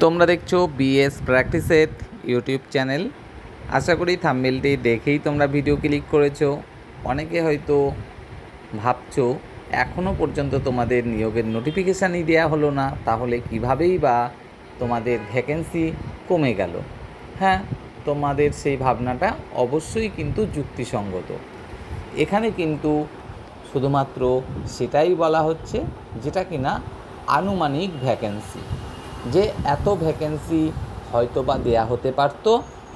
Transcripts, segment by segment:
তোমরা দেখছো বিএস প্র্যাকটিসের ইউটিউব চ্যানেল। আশা করি থাম্বনেলটি দেখেই তোমরা ভিডিও ক্লিক করেছো। অনেকে হয়তো ভাবছো এখনও পর্যন্ত তোমাদের নিয়োগের নোটিফিকেশানই দেওয়া হলো না, তাহলে কিভাবেই বা তোমাদের ভ্যাকেন্সি কমে গেল। হ্যাঁ, তোমাদের সেই ভাবনাটা অবশ্যই কিন্তু যুক্তিসঙ্গত। এখানে কিন্তু শুধুমাত্র সেটাই বলা হচ্ছে যেটা কিনা আনুমানিক ভ্যাকেন্সি, যে এত ভ্যাকেন্সি হয়তো বা দেয়া হতে পারত,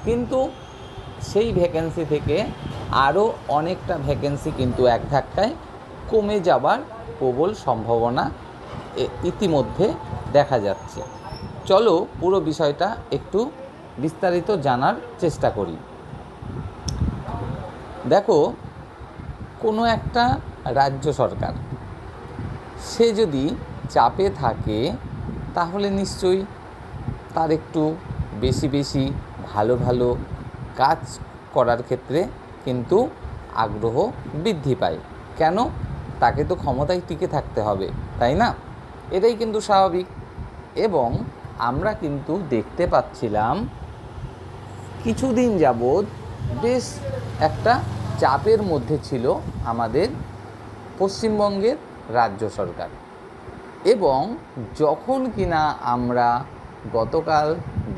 কিন্তু সেই ভ্যাকেন্সি থেকে আরও অনেকটা ভ্যাকেন্সি কিন্তু এক ধাক্কায় কমে যাবার প্রবল সম্ভাবনা ইতিমধ্যে দেখা যাচ্ছে। চলো পুরো বিষয়টা একটু বিস্তারিত জানার চেষ্টা করি। দেখো, কোনো একটা রাজ্য সরকার সে যদি চাপে থাকে, তাহলে নিশ্চয়ই তার একটু বেশি বেশি ভালো ভালো কাজ করার ক্ষেত্রে কিন্তু আগ্রহ বৃদ্ধি পায়। কেন? তাকে তো ক্ষমতায় টিকে থাকতে হবে, তাই না? এটাই কিন্তু স্বাভাবিক। এবং আমরা কিন্তু দেখতে পাচ্ছিলাম কিছুদিন যাবৎ বেশ একটা চাপের মধ্যে ছিল আমাদের পশ্চিমবঙ্গের রাজ্য সরকার। এবং যখন কিনা আমরা গতকাল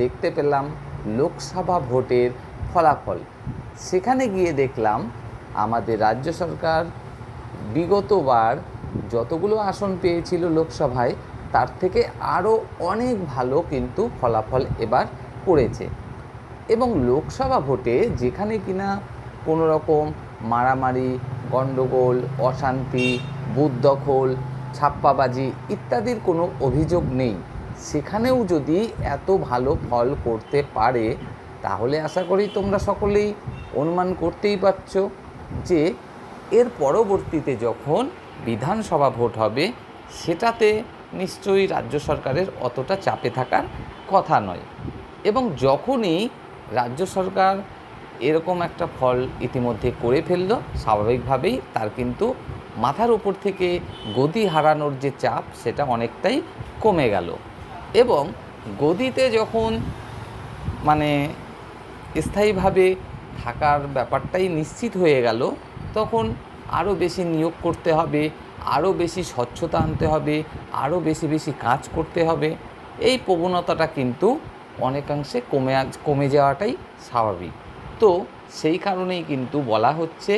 দেখতে পেলাম লোকসভা ভোটের ফলাফল, সেখানে গিয়ে দেখলাম আমাদের রাজ্য সরকার বিগতবার যতগুলো আসন পেয়েছিল লোকসভায়, তার থেকে আরও অনেক ভালো কিন্তু ফলাফল এবার করেছে। এবং লোকসভা ভোটে যেখানে কিনা কোনো রকম মারামারি, গণ্ডগোল, অশান্তি, বুথ দখল, ছাপ্পাবাজি ইত্যাদির কোনো অভিযোগ নেই, সেখানেও যদি এত ভালো ফল করতে পারে, তাহলে আশা করি তোমরা সকলেই অনুমান করতেই পারছো যে এর পরবর্তীতে যখন বিধানসভা ভোট হবে, সেটাতে নিশ্চয়ই রাজ্য সরকারের অতটা চাপে থাকার কথা নয়। এবং যখনই রাজ্য সরকার এরকম একটা ফল ইতিমধ্যে করে ফেলল, স্বাভাবিকভাবেই তার কিন্তু মাথার উপর থেকে গদি হারানোর যে চাপ, সেটা অনেকটাই কমে গেল। এবং গদিতে যখন স্থায়ীভাবে থাকার ব্যাপারটাই নিশ্চিত হয়ে গেল, তখন আরও বেশি নিয়োগ করতে হবে, আরও বেশি স্বচ্ছতা আনতে হবে, আরও বেশি বেশি কাজ করতে হবে। এই প্রবণতাটা কিন্তু অনেকাংশে কমে যাওয়াটাই স্বাভাবিক। তো সেই কারণেই কিন্তু বলা হচ্ছে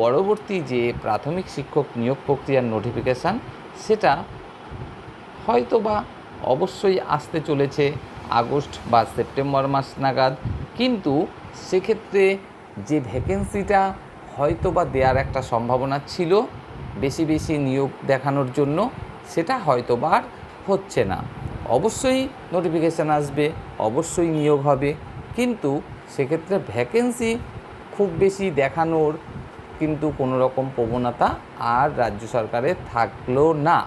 পরবর্তী যে প্রাথমিক শিক্ষক নিয়োগ প্রক্রিয়ার নোটিফিকেশান, সেটা হয়তো বা অবশ্যই আসতে চলেছে আগস্ট বা সেপ্টেম্বর মাস নাগাদ। কিন্তু সেক্ষেত্রে যে ভ্যাকেন্সিটা হয়তো বা দেওয়ার একটা সম্ভাবনা ছিল বেশি বেশি নিয়োগ দেখানোর জন্য, সেটা হয়তো বা আর হচ্ছে না। অবশ্যই নোটিফিকেশান আসবে, অবশ্যই নিয়োগ হবে, কিন্তু সেক্ষেত্রে ভ্যাকেন্সি খুব বেশি দেখানোর কিন্তু কোনো রকম প্রবণতা আর রাজ্য সরকারের থাকলো না।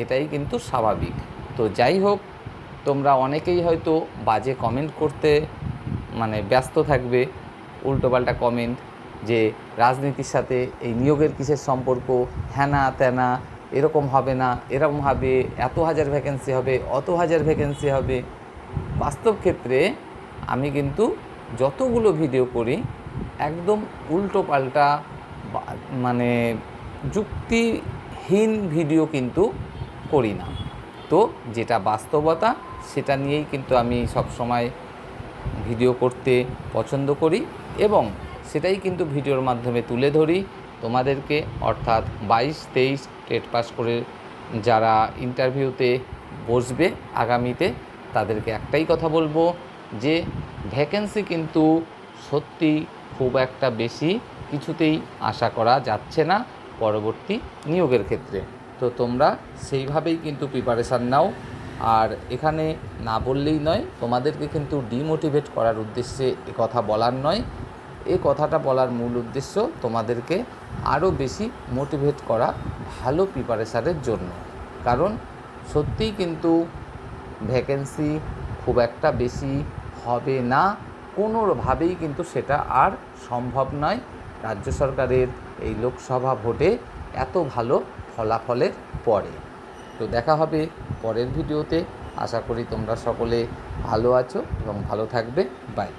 এটাই কিন্তু স্বাভাবিক। তো যাই হোক, তোমরা অনেকেই হয়তো বাজে কমেন্ট করতে ব্যস্ত থাকবে, উল্টোপাল্টা কমেন্ট, যে রাজনীতির সাথে এই নিয়োগের কিসের সম্পর্ক, হ্যানা ত্যানা, এরকম হবে না, এরকম হবে, এত হাজার ভ্যাকেন্সি হবে, অত হাজার ভ্যাকেন্সি হবে। বাস্তব ক্ষেত্রে আমি কিন্তু যতগুলো ভিডিও করি, একদম উল্টোপাল্টা যুক্তিহীন ভিডিও কিন্তু করি না। তো যেটা বাস্তবতা, সেটা নিয়েই কিন্তু আমি সবসময় ভিডিও করতে পছন্দ করি, এবং সেটাই কিন্তু ভিডিওর মাধ্যমে তুলে ধরি তোমাদেরকে। অর্থাৎ 22-23 টেট পাস করে যারা ইন্টারভিউতে বসবে আগামীতে, তাদেরকে একটাই কথা বলবো যে ভ্যাকেন্সি কিন্তু সত্যি খুব একটা বেশি কিছুতেই আশা করা যাচ্ছে না পরবর্তী নিয়োগের ক্ষেত্রে। তো তোমরা সেইভাবেই কিন্তু প্রিপারেশান নাও। আর এখানে না বললেই নয়, তোমাদেরকে কিন্তু ডিমোটিভেট করার উদ্দেশ্যে এ কথা বলার নয়। এই কথাটা বলার মূল উদ্দেশ্য তোমাদেরকে আরও বেশি মোটিভেট করা ভালো প্রিপারেশানের জন্য। কারণ সত্যিই কিন্তু ভ্যাকেন্সি খুব একটা বেশি হবে না, কোনোভাবেই কিন্তু সেটা আর সম্ভব নয় রাজ্য সরকারের এই লোকসভা ভোটে এত ভালো ফলাফলের পরে। তো দেখা হবে পরের ভিডিওতে। আশা করি তোমরা সকলে ভালো আছো এবং ভালো থাকবে। বাই।